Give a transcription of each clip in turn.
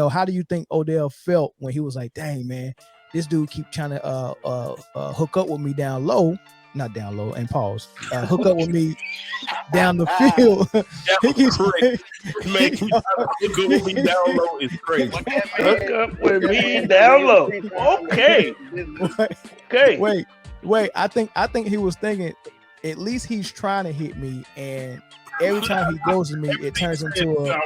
how do you think Odell felt when he was like, dang man, this dude keep trying to hook up with me down low, not down low, and pause, hook up with me down the field. That He was keeps crazy. Man, you hook up with me down low is crazy. Hook up with me down low. Okay. Okay. Wait. I think he was thinking, at least he's trying to hit me, and every time he goes to me, it turns into a.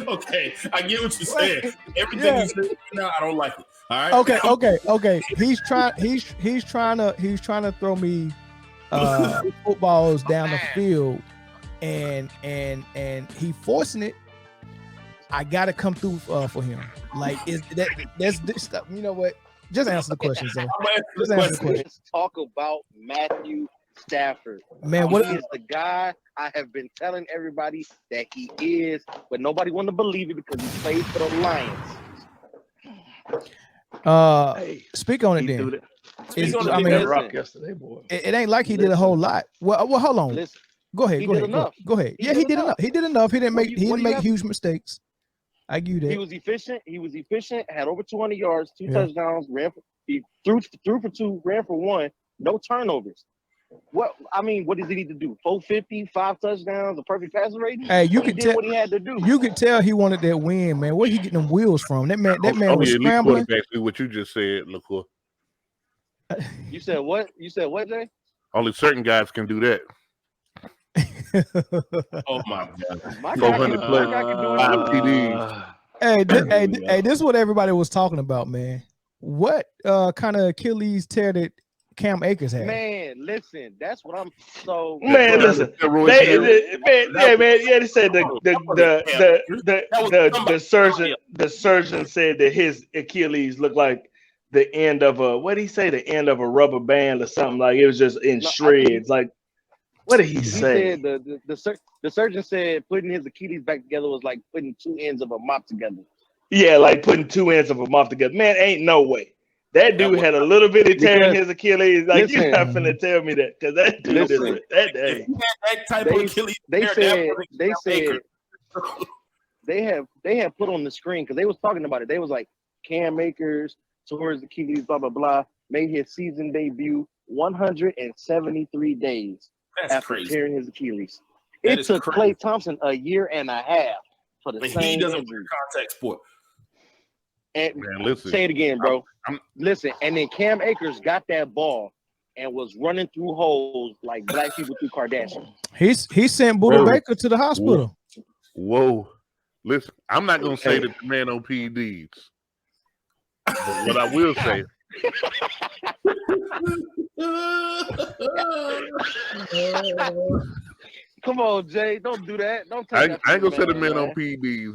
Okay, I get what you're saying. Everything you said now, I don't like it. All right. Okay. He's trying to throw me footballs down the field, and he forcing it. I gotta come through for him. Like, is that's stuff? You know what? Just answer the questions, though. Just answer the question. Let's talk about Matthew Stafford. Man, what is the guy I have been telling everybody that he is, but nobody want to believe it because he plays for the Lions. Speak on it then. I mean, rock yesterday, boy. It ain't like he did a whole lot. Well, hold on. Listen, go ahead. Go ahead. Yeah, he did enough. He did enough. He didn't make huge mistakes. I give you that. He was efficient. Had over 200 yards, 2 touchdowns. He threw for 2, ran for 1. No turnovers. What does he need to do? 450, 5 touchdowns, a perfect passer rating. Hey, you could tell what he had to do. You could tell he wanted that win, man. Where he getting them wheels from? That man was scrambling. Exactly what you just said, LaCour. You said what? Jay? Only certain guys can do that. Oh my God! 400 plus 5 TDs. Hey, this is what everybody was talking about, man. What kind of Achilles tear did Cam Akers had? Man, listen, that's what I'm so. Man, listen. They said the surgeon said that his Achilles looked like the end of the end of a rubber band or something. Like it was just in shreds. Like, what did he say? Said the surgeon said putting his Achilles back together was like putting 2 ends of a mop together. Yeah, like putting 2 ends of a mop together. Man, ain't no way. That dude had a little bit of tear in his Achilles. Like, you're not finna tell me that, because that dude is that day. That type of Achilles. They have put on the screen because they was talking about it. They was like, Cam Akers tore his Achilles, blah blah blah, made his season debut 173 days after tearing his Achilles. It took Klay Thompson a year and a half for the same. He doesn't injury. contact sport. And say it again, bro. Listen, and then Cam Akers got that ball and was running through holes like black people through Kardashian. He sent Buda Baker to the hospital. Whoa. Listen, I'm not gonna say that the man on PEDs. But what I will say. Come on, Jay. Don't do that. Don't take I ain't gonna say the man on PEDs.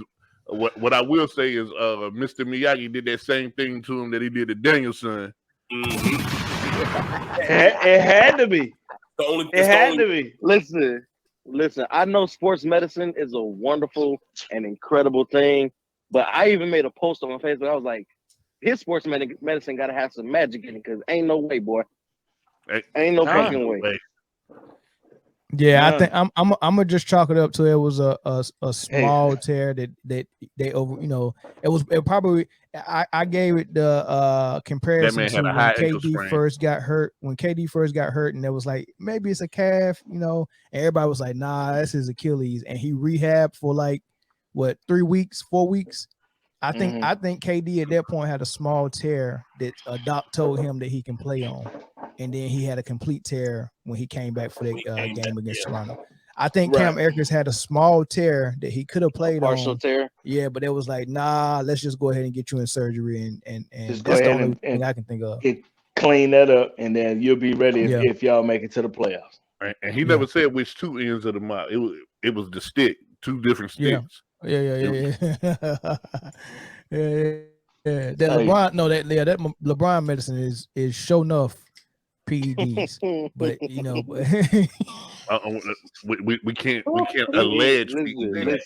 What I will say is Mr. Miyagi did that same thing to him that he did to Danielson. Mm-hmm. It had to be. It had to be. Listen, I know sports medicine is a wonderful and incredible thing, but I even made a post on my Facebook. I was like, his sports medicine got to have some magic in it because ain't no way, boy. Ain't no fucking way. Yeah, I think I'm gonna just chalk it up to it was a small tear that they over, it probably I gave it the comparison to when KD first got hurt. When KD first got hurt, and it was like maybe it's a calf, and everybody was like, nah, that's his Achilles, and he rehabbed for like 3 weeks, 4 weeks. I think KD at that point had a small tear that a doc told him that he can play on, and then he had a complete tear when he came back for that game against Toronto. I think Cam Akers had a small tear that he could have played partial on. Tear. Yeah, but it was like, nah, let's just go ahead and get you in surgery, and just that's the only thing I can think of. Clean that up, and then you'll be ready if y'all make it to the playoffs. Right. And he never said which 2 ends of the mop. It was the stick, 2 different sticks. Yeah. That LeBron medicine is show enough PEDs, but we can't allege PEDs.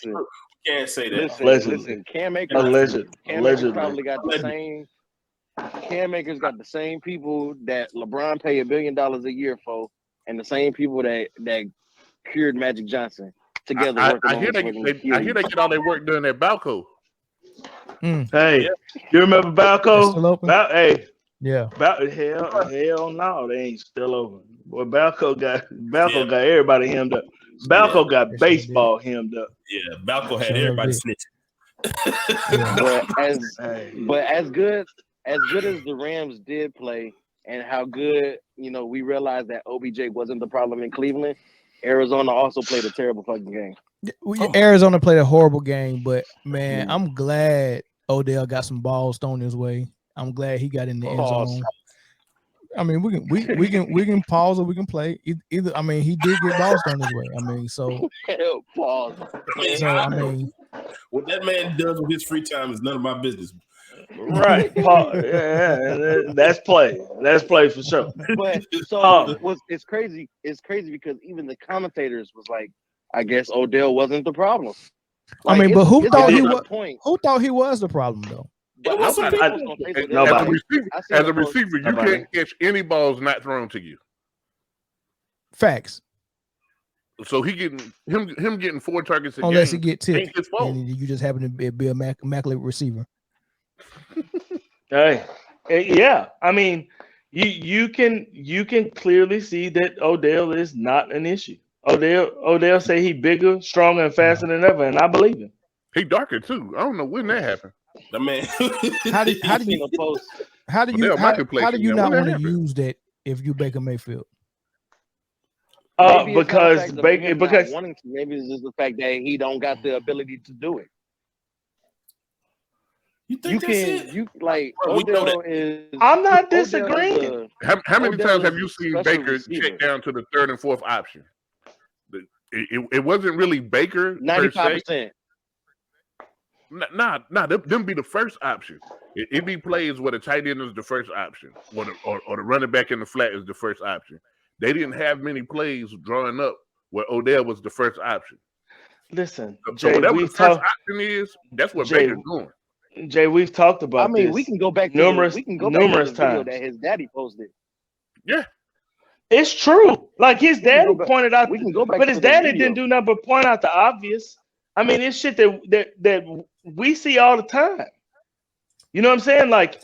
Can't say that. Listen, Cam Akers allegedly probably got the same. Cam Akers got the same people that LeBron paid $1 billion a year for, and the same people that cured Magic Johnson. together. I hear they get all their work done at Balco. Hey, you remember Balco? Still open? Hey, yeah. Hell no, they ain't still open. Boy, Balco got everybody hemmed up. Balco got baseball hemmed up. Yeah, Balco had everybody snitching. But as good as the Rams did play, and how good we realized that OBJ wasn't the problem in Cleveland. Arizona also played a terrible fucking game. Arizona played a horrible game, but man, I'm glad Odell got some balls thrown his way. I'm glad he got in the end zone. I mean, we can pause or we can play either. I mean, he did get balls thrown his way. I mean, so pause. I mean, what that man does with his free time is none of my business. Right. That's play. That's play for sure. But it's crazy. It's crazy because even the commentators was like, I guess Odell wasn't the problem. Like, I mean, but who thought he was? Who thought he was the problem though? As a receiver, you can't catch any balls not thrown to you. Facts. So he getting him getting 4 targets a unless game. he get tipped, and you just happen to be a immaculate receiver. Hey, yeah. I mean, you can clearly see that Odell is not an issue. Odell say he bigger, stronger, and faster than ever, and I believe him. He darker too. I don't know when that happened. The man. How do you not want to use that if you Baker Mayfield? Because maybe it's just the fact that he don't got the ability to do it. You think Odell is. I'm not disagreeing. How many times have you seen Baker check down to the 3rd and 4th option? It wasn't really Baker. 95%. Nah, them be the first option. It be plays where the tight end is the first option, or the running back in the flat is the first option. They didn't have many plays drawing up where Odell was the first option. Listen, so Jay, whatever the first option is, that's what Baker's doing. Jay, we've talked about. I mean, this we can go back to numerous times that his daddy posted. Yeah, it's true. Like his daddy pointed out. We can go back, but his daddy didn't do nothing but point out the obvious. I mean, it's shit that we see all the time. You know what I'm saying? Like,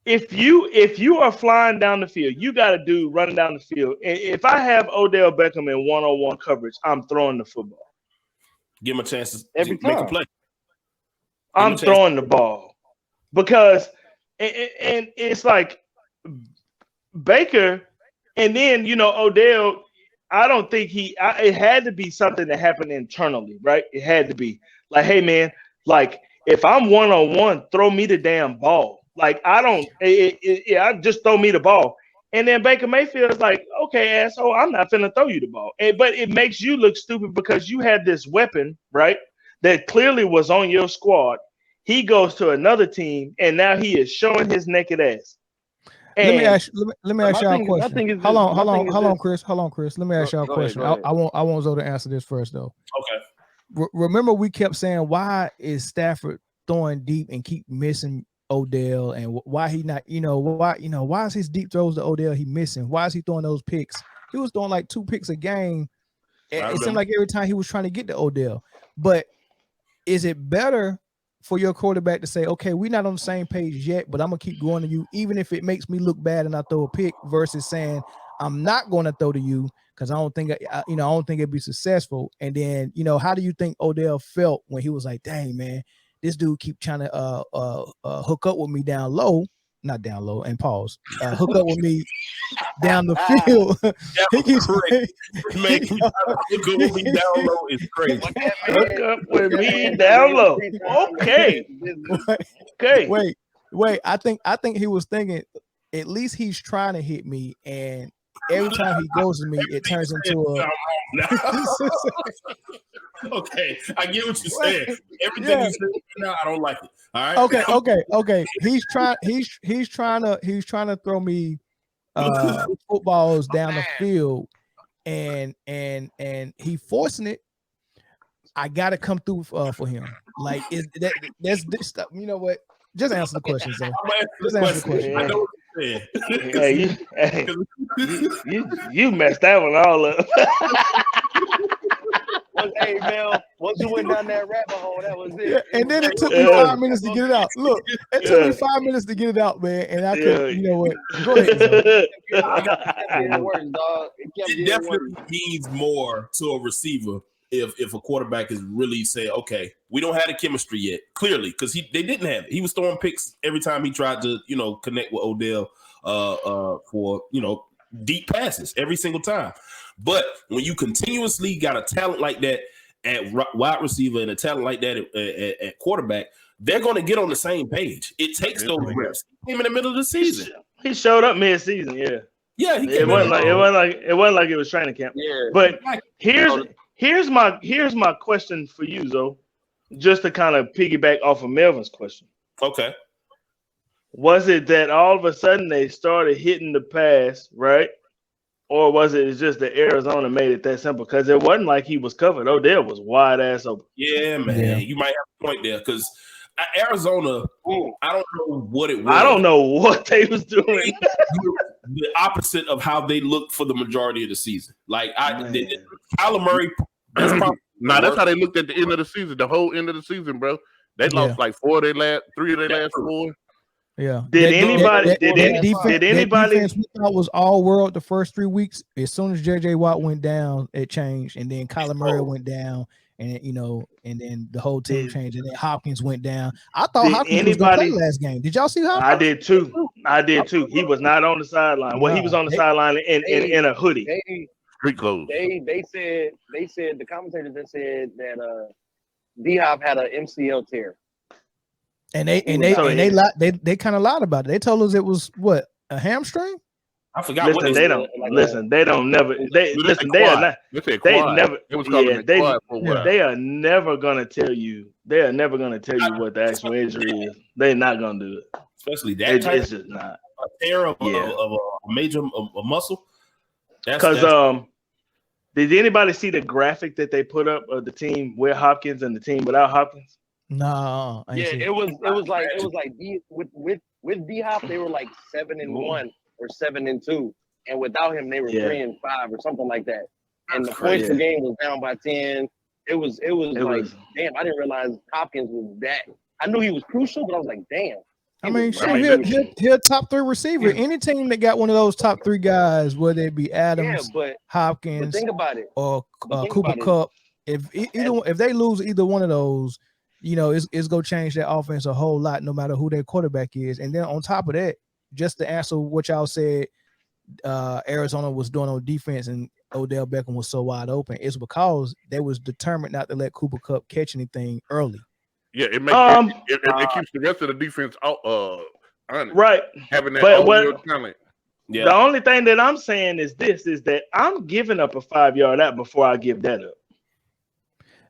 if you are flying down the field, you got a dude running down the field. And if I have Odell Beckham in one-on-one coverage, I'm throwing the football. Give him a chance to every make time. a play. I'm throwing the ball because, and it's like Baker, and then Odell. I don't think it had to be something that happened internally, right? It had to be like, hey man, like if I'm one-on-one, throw me the damn ball. Like I just throw me the ball. And then Baker Mayfield is like, okay, asshole, I'm not finna throw you the ball. But it makes you look stupid because you had this weapon, right? That clearly was on your squad. He goes to another team, and now he is showing his naked ass. And let me ask y'all a question. Hold on, Chris. Let me ask y'all a question. I want Zoe to answer this first, though. Okay. Remember, we kept saying, why is Stafford throwing deep and keep missing Odell, and why he not? Why is his deep throws to Odell he missing? Why is he throwing those picks? He was throwing like 2 picks a game. It seemed like every time he was trying to get to Odell. But is it better for your quarterback to say, okay, we're not on the same page yet, but I'm gonna keep going to you, even if it makes me look bad and I throw a pick, versus saying I'm not going to throw to you because I don't think it'd be successful. And then how do you think Odell felt when he was like, dang man, this dude keep trying to hook up with me down low, not down low, and pause, hook up with me down the field. He keeps man, hook up with me down low is crazy. Hook up with me down low. Okay. Wait. I think he was thinking at least he's trying to hit me, and every time he goes to me, it turns into a. Okay, I get what you're saying. Everything you said now, I don't like it. All right. Okay. He's trying to throw me footballs down the field, and he forcing it. I gotta come through for him. Like that's this stuff. You know what? Just answer the question, so just answer the question. I know what you're saying. You messed that one all up. Hey, Mel, once you went down that rabbit hole, that was it. And then it took me 5 minutes to get it out. Look, it took me 5 minutes to get it out, man. And I could, you know what? Go ahead, it definitely means more to a receiver if a quarterback is really saying, okay, we don't have the chemistry yet, clearly, because they didn't have it. He was throwing picks every time he tried to, connect with Odell for, deep passes every single time. But when you continuously got a talent like that at wide receiver and a talent like that at quarterback, they're going to get on the same page. It takes those reps. He came in the middle of the season. He showed up mid-season, yeah. Yeah, it wasn't like it was training camp. Yeah. But here's my question for you, Zoe, just to kind of piggyback off of Melvin's question. Okay. Was it that all of a sudden they started hitting the pass, right? Or was it just that Arizona made it that simple? Because it wasn't like he was covered. Odell was wide ass open. Yeah, man. Yeah. You might have a point there because Arizona, I don't know what it was. I don't know what they was doing. The opposite of how they looked for the majority of the season. Like Kyler Murray. That's how they looked at the end of the season. The whole end of the season, bro. They lost like 3 of their last 4. Yeah. Did anybody? Defense we thought was all world the first 3 weeks. As soon as JJ Watt went down, it changed, and then Kyler Murray went down, and and then the whole team changed, and then Hopkins went down. I thought Hopkins was going to play last game. Did y'all see Hopkins? I did too. He was not on the sideline. Well, he was on the sideline in a hoodie. Street clothes. They said the commentators that said that D-Hop had an MCL tear. And they kind of lied about it. They told us it was what, a hamstring? I forgot. Listen, they don't never. They are never gonna tell you. They are never gonna tell you what the actual injury is. They're not gonna do it. Especially that type. It's just not a tear of a major muscle. Because did anybody see the graphic that they put up of the team with Hopkins and the team without Hopkins? No. It was like with D-Hop they were like 7-1 or 7-2, and without him they were 3-5 or something like that. And the points per game was down by 10. It was damn. I didn't realize Hopkins was that. I knew he was crucial, but I was like, damn. I mean, he's a top 3 receiver. Any team that got one of those top 3 guys, whether it be Adams, Hopkins, but think about it, or Cooper Kupp, if they lose either one of those, it's gonna change their offense a whole lot, no matter who their quarterback is. And then on top of that, just to answer what y'all said, Arizona was doing on defense and Odell Beckham was so wide open, it's because they was determined not to let Cooper Kupp catch anything early. Yeah, it makes it keeps the rest of the defense out honest, right, having that talent. Yeah. The only thing that I'm saying is that I'm giving up a 5-yard out before I give that up.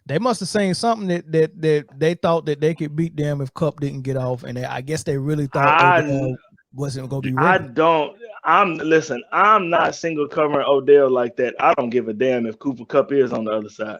They must have seen something that they thought that they could beat them if Kupp didn't get off, and I guess they really thought Odell wasn't going to be ready. I'm not single covering Odell like that. I don't give a damn if Cooper Kupp is on the other side.